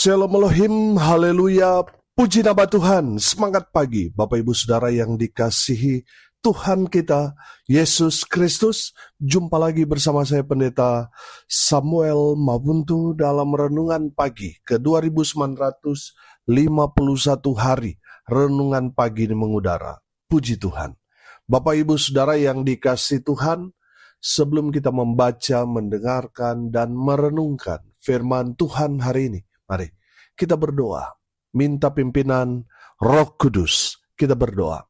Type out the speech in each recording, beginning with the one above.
Shalom Elohim, haleluya, puji nama Tuhan, semangat pagi Bapak Ibu Saudara yang dikasihi Tuhan kita, Yesus Kristus. Jumpa lagi bersama saya Pendeta Samuel Mabuntu dalam Renungan Pagi ke 2951 hari. Renungan Pagi ini mengudara, puji Tuhan. Bapak Ibu Saudara yang dikasihi Tuhan, sebelum kita membaca, mendengarkan, dan merenungkan firman Tuhan hari ini, mari kita berdoa, minta pimpinan Roh Kudus. Kita berdoa.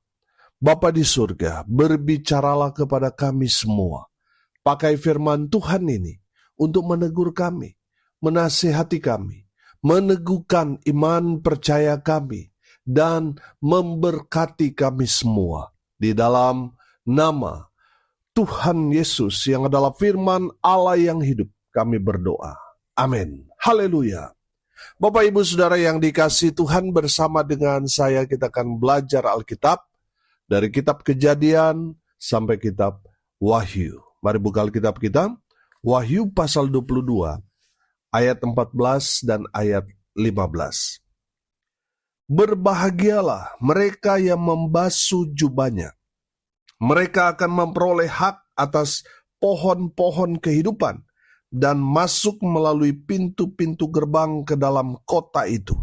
Bapa di surga, berbicaralah kepada kami semua. Pakai firman Tuhan ini untuk menegur kami, menasihati kami, meneguhkan iman percaya kami, dan memberkati kami semua. Di dalam nama Tuhan Yesus yang adalah firman Allah yang hidup, kami berdoa. Amin. Haleluya. Bapak Ibu Saudara yang dikasihi Tuhan, bersama dengan saya kita akan belajar Alkitab dari kitab Kejadian sampai kitab Wahyu. Mari buka Alkitab kita, Wahyu pasal 22 ayat 14 dan ayat 15. Berbahagialah mereka yang membasuh jubahnya. Mereka akan memperoleh hak atas pohon-pohon kehidupan dan masuk melalui pintu-pintu gerbang ke dalam kota itu.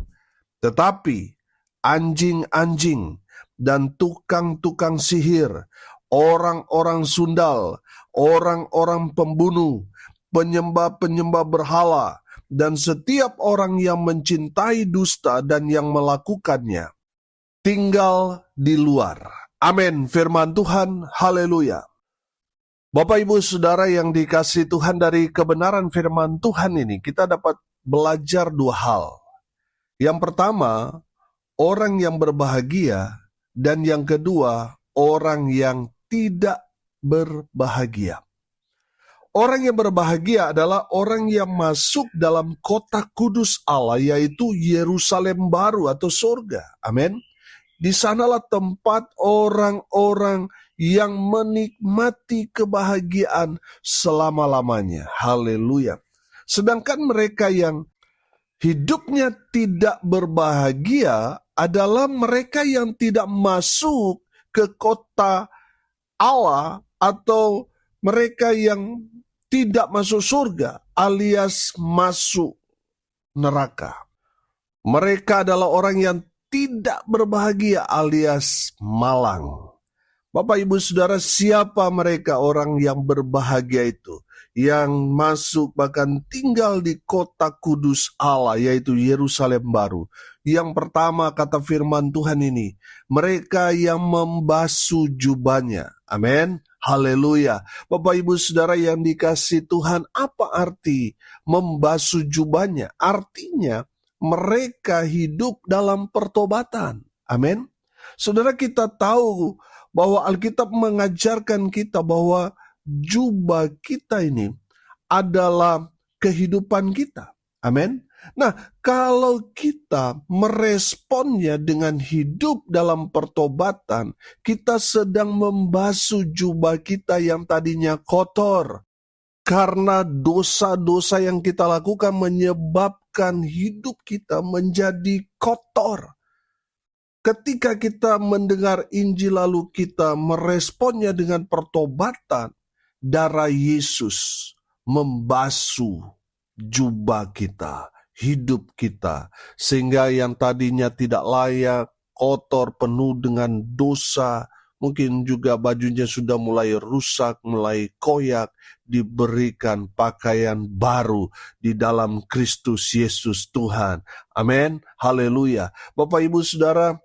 Tetapi anjing-anjing dan tukang-tukang sihir, orang-orang sundal, orang-orang pembunuh, penyembah-penyembah berhala, dan setiap orang yang mencintai dusta dan yang melakukannya, tinggal di luar. Amin. Firman Tuhan, haleluya. Bapak Ibu Saudara yang dikasihi Tuhan, dari kebenaran firman Tuhan ini kita dapat belajar dua hal. Yang pertama, orang yang berbahagia, dan yang kedua, orang yang tidak berbahagia. Orang yang berbahagia adalah orang yang masuk dalam kota kudus Allah, yaitu Yerusalem baru atau surga. Amin. Di sanalah tempat orang-orang yang menikmati kebahagiaan selama-lamanya. Haleluya. Sedangkan mereka yang hidupnya tidak berbahagia adalah mereka yang tidak masuk ke kota Allah, atau mereka yang tidak masuk surga alias masuk neraka. Mereka adalah orang yang tidak berbahagia alias malang. Bapak Ibu Saudara, siapa mereka orang yang berbahagia itu? Yang masuk bahkan tinggal di kota kudus Allah, yaitu Yerusalem baru. Yang pertama, kata firman Tuhan ini, mereka yang membasuh jubahnya. Amin. Haleluya. Bapak Ibu Saudara yang dikasihi Tuhan, apa arti membasuh jubahnya? Artinya mereka hidup dalam pertobatan. Amin. Saudara, kita tahu bahwa Alkitab mengajarkan kita bahwa jubah kita ini adalah kehidupan kita. Amin. Nah, kalau kita meresponnya dengan hidup dalam pertobatan, kita sedang membasuh jubah kita yang tadinya kotor. Karena dosa-dosa yang kita lakukan menyebabkan hidup kita menjadi kotor. Ketika kita mendengar Injil lalu kita meresponnya dengan pertobatan, darah Yesus membasuh jubah kita, hidup kita, sehingga yang tadinya tidak layak, kotor, penuh dengan dosa, mungkin juga bajunya sudah mulai rusak, mulai koyak, diberikan pakaian baru di dalam Kristus Yesus Tuhan. Amin. Haleluya. Bapak Ibu Saudara,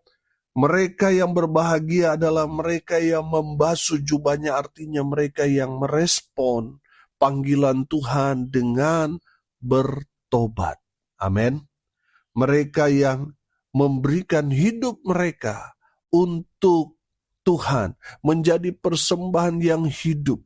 mereka yang berbahagia adalah mereka yang membasuh jubahnya, artinya mereka yang merespon panggilan Tuhan dengan bertobat. Amin. Mereka yang memberikan hidup mereka untuk Tuhan, menjadi persembahan yang hidup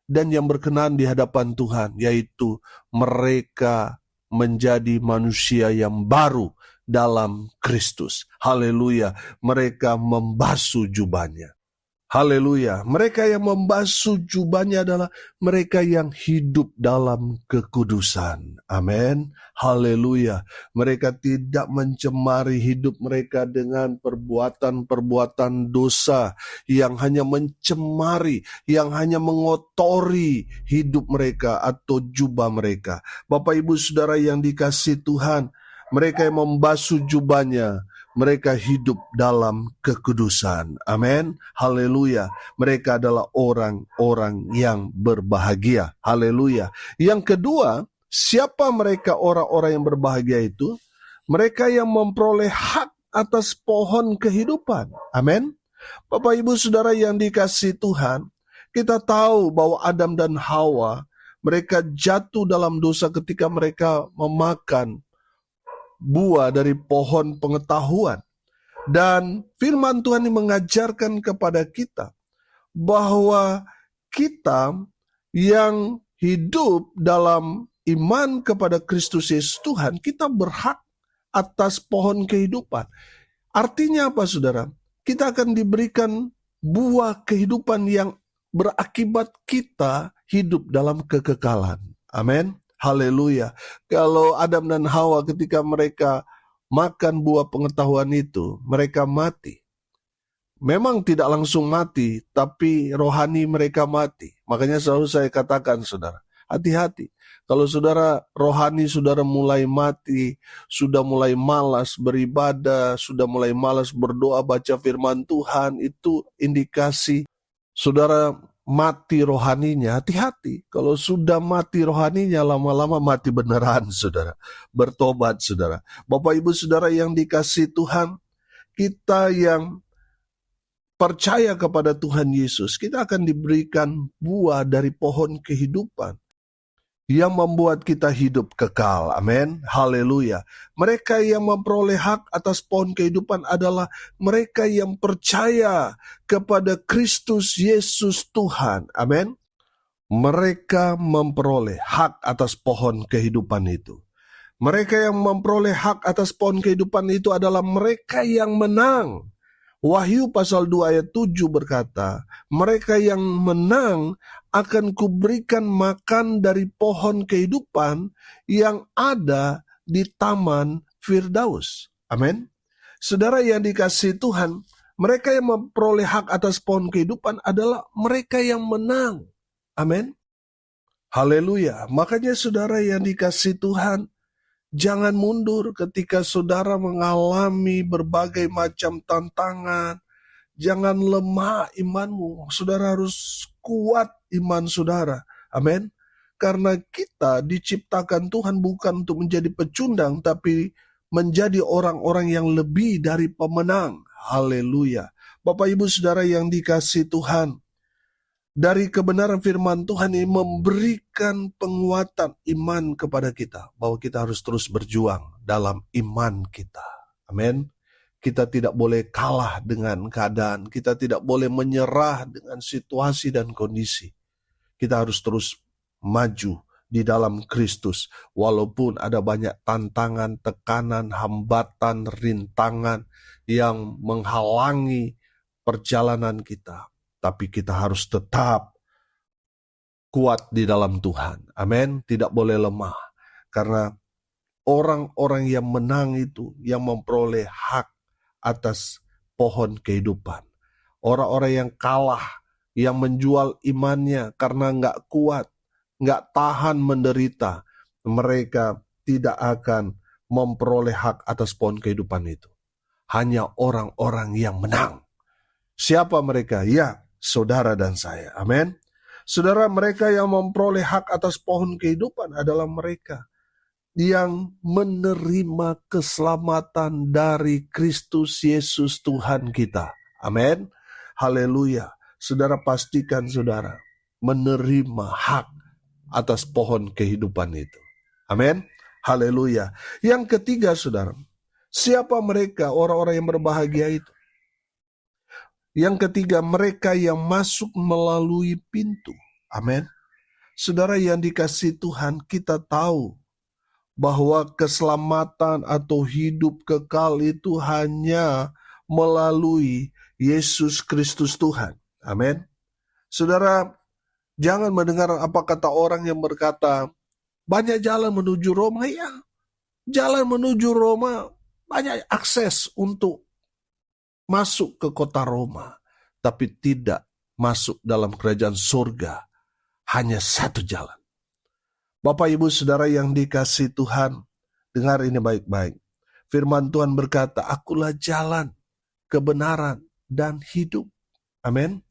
dan yang berkenan di hadapan Tuhan, yaitu mereka menjadi manusia yang baru dalam Kristus. Haleluya. Mereka membasuh jubahnya. Haleluya. Mereka yang membasuh jubahnya adalah mereka yang hidup dalam kekudusan. Amin. Haleluya. Mereka tidak mencemari hidup mereka dengan perbuatan-perbuatan dosa yang hanya mencemari, yang hanya mengotori hidup mereka atau jubah mereka. Bapak Ibu Saudara yang dikasihi Tuhan, mereka yang membasuh jubahnya, mereka hidup dalam kekudusan. Amin. Haleluya. Mereka adalah orang-orang yang berbahagia. Haleluya. Yang kedua, siapa mereka orang-orang yang berbahagia itu? Mereka yang memperoleh hak atas pohon kehidupan. Amin. Bapak Ibu Saudara yang dikasihi Tuhan, kita tahu bahwa Adam dan Hawa, mereka jatuh dalam dosa ketika mereka memakan buah dari pohon pengetahuan. Dan firman Tuhan ini mengajarkan kepada kita bahwa kita yang hidup dalam iman kepada Kristus Yesus Tuhan, kita berhak atas pohon kehidupan. Artinya apa, saudara? Kita akan diberikan buah kehidupan yang berakibat kita hidup dalam kekekalan. Amin. Haleluya. Kalau Adam dan Hawa ketika mereka makan buah pengetahuan itu, mereka mati. Memang tidak langsung mati, tapi rohani mereka mati. Makanya selalu saya katakan, saudara, hati-hati. Kalau saudara rohani saudara mulai mati, sudah mulai malas beribadah, sudah mulai malas berdoa, baca firman Tuhan, itu indikasi saudara mati rohaninya. Hati-hati. Kalau sudah mati rohaninya, lama-lama mati beneran, saudara. Bertobat, saudara. Bapak Ibu Saudara yang dikasihi Tuhan, kita yang percaya kepada Tuhan Yesus, kita akan diberikan buah dari pohon kehidupan yang membuat kita hidup kekal. Amin. Haleluya. Mereka yang memperoleh hak atas pohon kehidupan adalah mereka yang percaya kepada Kristus Yesus Tuhan. Amin. Mereka memperoleh hak atas pohon kehidupan itu. Mereka yang memperoleh hak atas pohon kehidupan itu adalah mereka yang menang. Wahyu pasal 2 ayat 7 berkata, mereka yang menang akan kuberikan makan dari pohon kehidupan yang ada di taman Firdaus. Amin. Saudara yang dikasihi Tuhan, mereka yang memperoleh hak atas pohon kehidupan adalah mereka yang menang. Amin. Haleluya. Makanya saudara yang dikasihi Tuhan, jangan mundur ketika saudara mengalami berbagai macam tantangan. Jangan lemah imanmu. Saudara harus kuat iman saudara. Amin. Karena kita diciptakan Tuhan bukan untuk menjadi pecundang, tapi menjadi orang-orang yang lebih dari pemenang. Haleluya. Bapak Ibu Saudara yang dikasihi Tuhan, dari kebenaran firman Tuhan ini memberikan penguatan iman kepada kita, bahwa kita harus terus berjuang dalam iman kita. Amin. Kita tidak boleh kalah dengan keadaan, kita tidak boleh menyerah dengan situasi dan kondisi. Kita harus terus maju di dalam Kristus, walaupun ada banyak tantangan, tekanan, hambatan, rintangan yang menghalangi perjalanan kita. Tapi kita harus tetap kuat di dalam Tuhan. Amin. Tidak boleh lemah. Karena orang-orang yang menang itu, yang memperoleh hak atas pohon kehidupan. Orang-orang yang kalah, yang menjual imannya karena nggak kuat, nggak tahan menderita, mereka tidak akan memperoleh hak atas pohon kehidupan itu. Hanya orang-orang yang menang. Siapa mereka? Ya, saudara dan saya. Amin. Saudara, mereka yang memperoleh hak atas pohon kehidupan adalah mereka yang menerima keselamatan dari Kristus Yesus Tuhan kita. Amin. Haleluya. Saudara pastikan saudara menerima hak atas pohon kehidupan itu. Amin. Haleluya. Yang ketiga saudara, siapa mereka orang-orang yang berbahagia itu? Yang ketiga, mereka yang masuk melalui pintu. Amin. Saudara yang dikasihi Tuhan, kita tahu bahwa keselamatan atau hidup kekal itu hanya melalui Yesus Kristus Tuhan. Amin. Saudara, jangan mendengar apa kata orang yang berkata, banyak jalan menuju Roma. Ya, jalan menuju Roma, banyak akses untuk masuk ke kota Roma. Tapi tidak masuk dalam kerajaan surga. Hanya satu jalan. Bapak, Ibu, Saudara yang dikasihi Tuhan, dengar ini baik-baik. Firman Tuhan berkata, akulah jalan, kebenaran, dan hidup. Amin.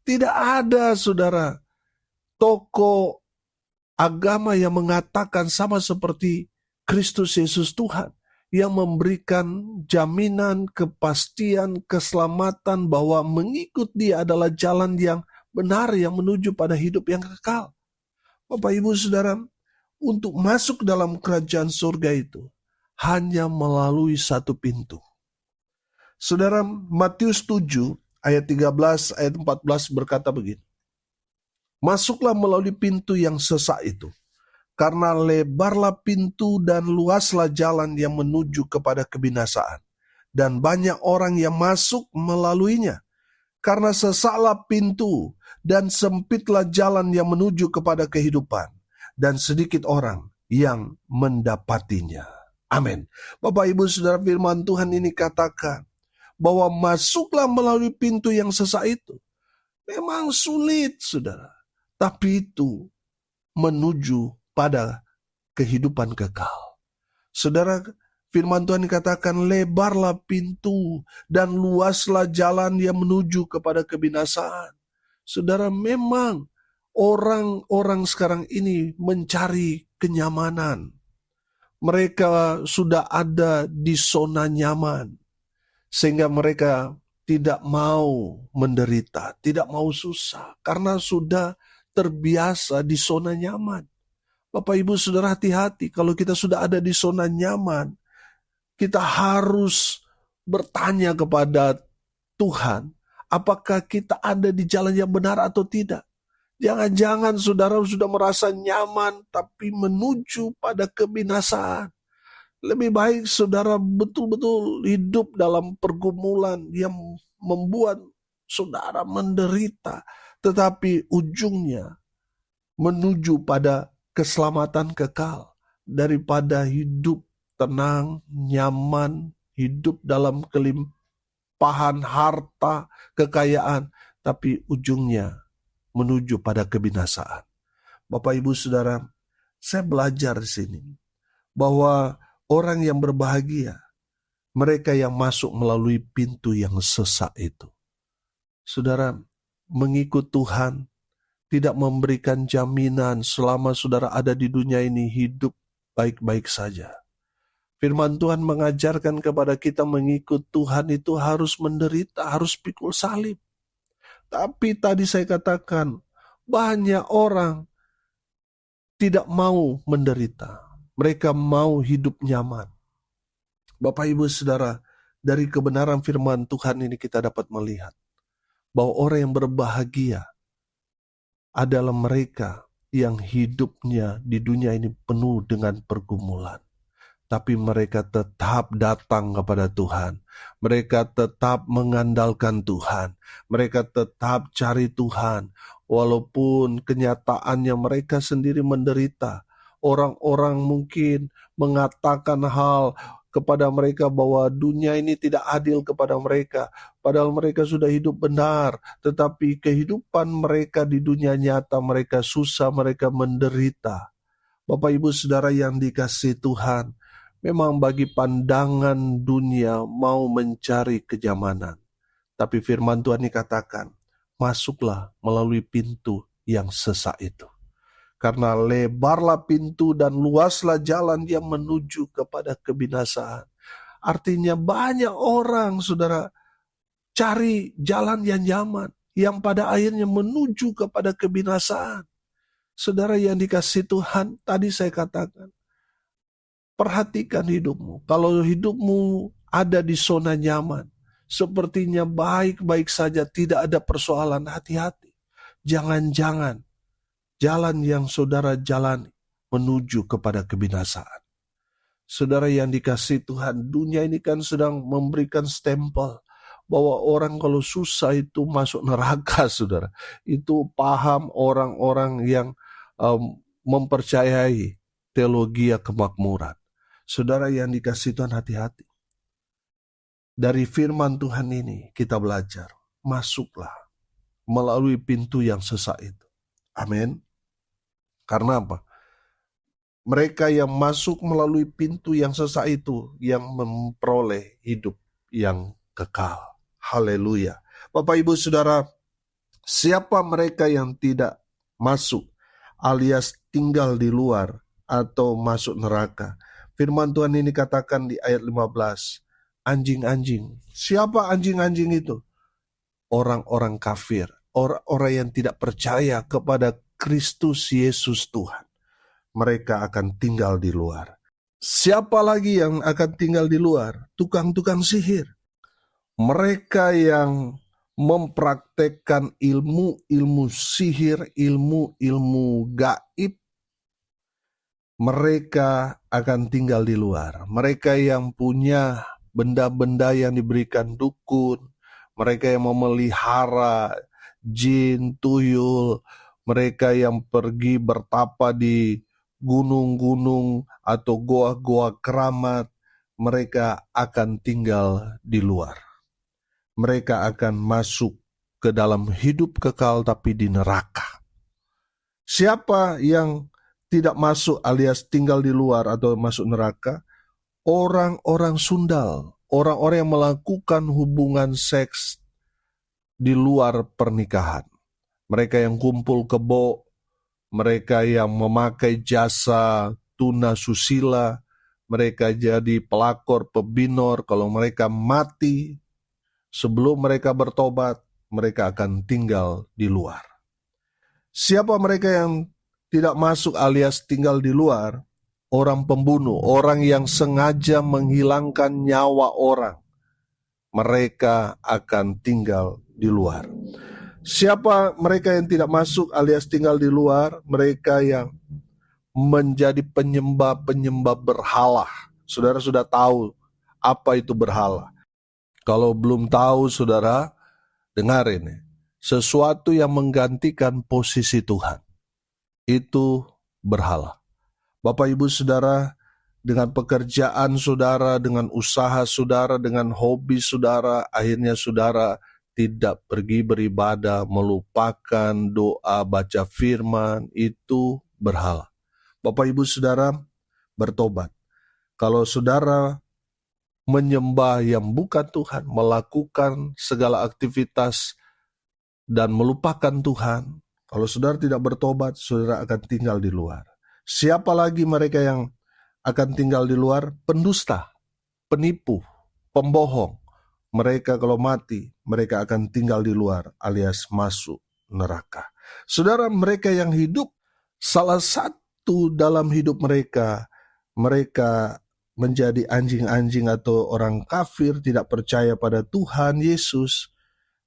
Tidak ada, saudara, tokoh agama yang mengatakan sama seperti Kristus Yesus Tuhan, yang memberikan jaminan, kepastian, keselamatan bahwa mengikut Dia adalah jalan yang benar yang menuju pada hidup yang kekal. Bapak, Ibu, Saudara, untuk masuk dalam kerajaan surga itu hanya melalui satu pintu. Saudara, Matius 7 ayat 13 ayat 14 berkata begini. Masuklah melalui pintu yang sesak itu, karena lebarlah pintu dan luaslah jalan yang menuju kepada kebinasaan, dan banyak orang yang masuk melaluinya. Karena sesaklah pintu dan sempitlah jalan yang menuju kepada kehidupan, dan sedikit orang yang mendapatinya. Amin. Bapak, Ibu, Saudara, firman Tuhan ini katakan bahwa masuklah melalui pintu yang sesak itu. Memang sulit, saudara. Tapi itu menuju pada kehidupan kekal. Saudara, firman Tuhan dikatakan, lebarlah pintu dan luaslah jalan yang menuju kepada kebinasaan. Saudara, memang orang-orang sekarang ini mencari kenyamanan. Mereka sudah ada di zona nyaman, sehingga mereka tidak mau menderita, tidak mau susah, karena sudah terbiasa di zona nyaman. Bapak, Ibu, Saudara, hati-hati. Kalau kita sudah ada di zona nyaman, kita harus bertanya kepada Tuhan, apakah kita ada di jalan yang benar atau tidak. Jangan-jangan saudara sudah merasa nyaman, tapi menuju pada kebinasaan. Lebih baik saudara betul-betul hidup dalam pergumulan yang membuat saudara menderita, tetapi ujungnya menuju pada keselamatan kekal, daripada hidup tenang, nyaman, hidup dalam kelimpahan harta, kekayaan, tapi ujungnya menuju pada kebinasaan. Bapak, Ibu, Saudara, saya belajar di sini bahwa orang yang berbahagia, mereka yang masuk melalui pintu yang sesak itu. Saudara, mengikut Tuhan tidak memberikan jaminan selama saudara ada di dunia ini hidup baik-baik saja. Firman Tuhan mengajarkan kepada kita mengikut Tuhan itu harus menderita, harus pikul salib. Tapi tadi saya katakan, banyak orang tidak mau menderita. Mereka mau hidup nyaman. Bapak, Ibu, Saudara, dari kebenaran firman Tuhan ini kita dapat melihat bahwa orang yang berbahagia adalah mereka yang hidupnya di dunia ini penuh dengan pergumulan. Tapi mereka tetap datang kepada Tuhan. Mereka tetap mengandalkan Tuhan. Mereka tetap cari Tuhan. Walaupun kenyataannya mereka sendiri menderita. Orang-orang mungkin mengatakan hal kepada mereka bahwa dunia ini tidak adil kepada mereka. Padahal mereka sudah hidup benar. Tetapi kehidupan mereka di dunia nyata, mereka susah, mereka menderita. Bapak, Ibu, Saudara yang dikasihi Tuhan, memang bagi pandangan dunia mau mencari kenyamanan. Tapi firman Tuhan dikatakan, masuklah melalui pintu yang sesak itu. Karena lebarlah pintu dan luaslah jalan yang menuju kepada kebinasaan. Artinya banyak orang, saudara, cari jalan yang nyaman, yang pada akhirnya menuju kepada kebinasaan. Saudara yang dikasihi Tuhan, tadi saya katakan, perhatikan hidupmu. Kalau hidupmu ada di zona nyaman, sepertinya baik-baik saja, tidak ada persoalan, hati-hati. Jangan-jangan jalan yang saudara jalani menuju kepada kebinasaan. Saudara yang dikasihi Tuhan, dunia ini kan sedang memberikan stempel bahwa orang kalau susah itu masuk neraka, saudara. Itu paham orang-orang yang mempercayai teologi kemakmuran. Saudara yang dikasihi Tuhan, hati-hati. Dari firman Tuhan ini kita belajar, masuklah melalui pintu yang sesak itu. Amin. Karena apa? Mereka yang masuk melalui pintu yang sesak itu yang memperoleh hidup yang kekal. Haleluya. Bapak Ibu Saudara, siapa mereka yang tidak masuk alias tinggal di luar atau masuk neraka? Firman Tuhan ini katakan di ayat 15, anjing-anjing. Siapa anjing-anjing itu? Orang-orang kafir, orang-orang yang tidak percaya kepada Kristus Yesus Tuhan. Mereka akan tinggal di luar. Siapa lagi yang akan tinggal di luar? Tukang-tukang sihir. Mereka yang mempraktekkan ilmu-ilmu sihir, ilmu-ilmu gaib, mereka akan tinggal di luar. Mereka yang punya benda-benda yang diberikan dukun, mereka yang memelihara jin, tuyul, mereka yang pergi bertapa di gunung-gunung atau goa-goa keramat, mereka akan tinggal di luar. Mereka akan masuk ke dalam hidup kekal tapi di neraka. Siapa yang tidak masuk alias tinggal di luar atau masuk neraka? Orang-orang sundal, orang-orang yang melakukan hubungan seks di luar pernikahan. Mereka yang kumpul kebo, mereka yang memakai jasa tuna susila, mereka jadi pelakor, pebinor. Kalau mereka mati, sebelum mereka bertobat, mereka akan tinggal di luar. Siapa mereka yang tidak masuk alias tinggal di luar? Orang pembunuh, orang yang sengaja menghilangkan nyawa orang. Mereka akan tinggal di luar. Siapa mereka yang tidak masuk alias tinggal di luar? Mereka yang menjadi penyembah-penyembah berhala. Saudara sudah tahu apa itu berhala. Kalau belum tahu, saudara, dengar ini. Sesuatu yang menggantikan posisi Tuhan. Itu berhala. Bapak Ibu Saudara, dengan pekerjaan saudara, dengan usaha saudara, dengan hobi saudara, akhirnya saudara tidak pergi beribadah, melupakan doa, baca firman, itu berhala. Bapak Ibu Saudara, bertobat. Kalau saudara menyembah yang bukan Tuhan, melakukan segala aktivitas dan melupakan Tuhan, kalau saudara tidak bertobat, saudara akan tinggal di luar. Siapa lagi mereka yang akan tinggal di luar? Pendusta, penipu, pembohong. Mereka kalau mati, mereka akan tinggal di luar alias masuk neraka. Saudara, mereka yang hidup, salah satu dalam hidup mereka menjadi anjing-anjing atau orang kafir, tidak percaya pada Tuhan Yesus.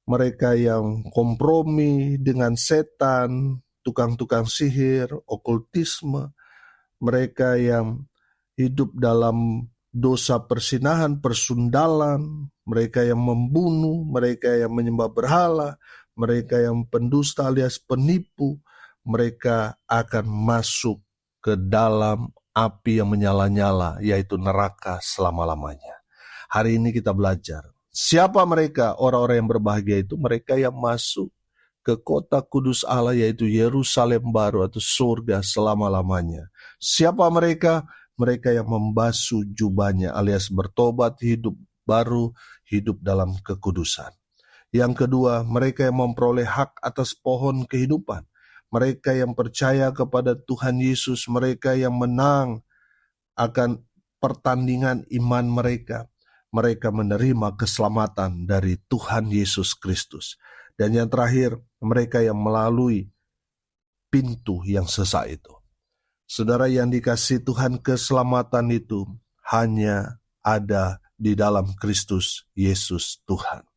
Mereka yang kompromi dengan setan, tukang-tukang sihir, okultisme. Mereka yang hidup dalam dosa persinahan, persundalan, mereka yang membunuh, mereka yang menyembah berhala, mereka yang pendusta alias penipu, mereka akan masuk ke dalam api yang menyala-nyala, yaitu neraka selama-lamanya. Hari ini kita belajar, siapa mereka? Orang-orang yang berbahagia itu mereka yang masuk ke kota kudus Allah, yaitu Yerusalem baru atau surga selama-lamanya. Siapa mereka? Mereka yang membasuh jubahnya alias bertobat, hidup baru, hidup dalam kekudusan. Yang kedua, mereka yang memperoleh hak atas pohon kehidupan. Mereka yang percaya kepada Tuhan Yesus, mereka yang menang akan pertandingan iman mereka. Mereka menerima keselamatan dari Tuhan Yesus Kristus. Dan yang terakhir, mereka yang melalui pintu yang sesak itu. Saudara yang dikasihi Tuhan, keselamatan itu hanya ada di dalam Kristus Yesus Tuhan.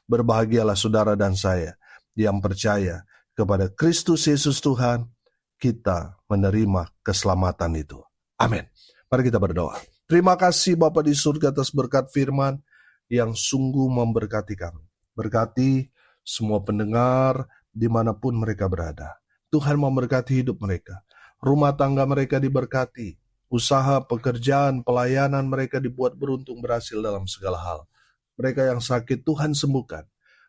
Berbahagialah saudara dan saya yang percaya kepada Kristus Yesus Tuhan, kita menerima keselamatan itu. Amin. Mari kita berdoa. Terima kasih Bapa di surga atas berkat firman. yang sungguh memberkati kami. Berkati semua pendengar dimanapun mereka berada. Tuhan memberkati hidup mereka. Rumah tangga mereka diberkati. Usaha, pekerjaan, pelayanan mereka dibuat beruntung berhasil dalam segala hal. Mereka yang sakit Tuhan sembuhkan.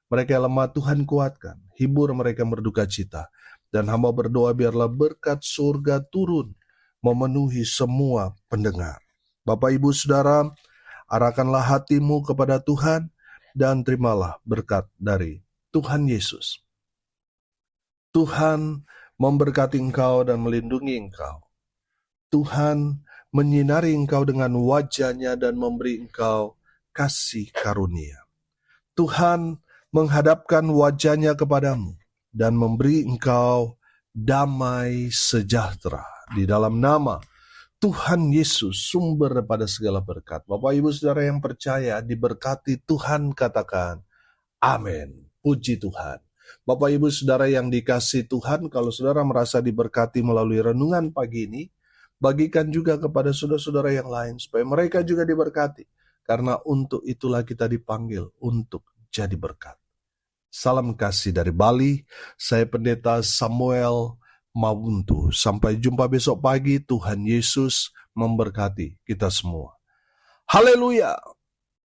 Mereka yang lemah Tuhan kuatkan. Hibur mereka berduka cita. Dan hamba berdoa biarlah berkat surga turun memenuhi semua pendengar. Bapak, Ibu, Saudara, arahkanlah hatimu kepada Tuhan dan terimalah berkat dari Tuhan Yesus. Tuhan memberkati engkau dan melindungi engkau. Tuhan menyinari engkau dengan wajah-Nya dan memberi engkau kasih karunia. Tuhan menghadapkan wajah-Nya kepadamu dan memberi engkau damai sejahtera. Di dalam nama Tuhan Yesus, sumber daripada segala berkat. Bapak, Ibu, Saudara yang percaya, diberkati Tuhan, katakan amin. Puji Tuhan. Bapak, Ibu, Saudara yang dikasihi Tuhan, kalau saudara merasa diberkati melalui renungan pagi ini, bagikan juga kepada saudara-saudara yang lain, supaya mereka juga diberkati. Karena untuk itulah kita dipanggil untuk jadi berkat. Salam kasih dari Bali, saya Pendeta Samuel Mawuntu. Sampai jumpa besok pagi, Tuhan Yesus memberkati kita semua. Haleluya!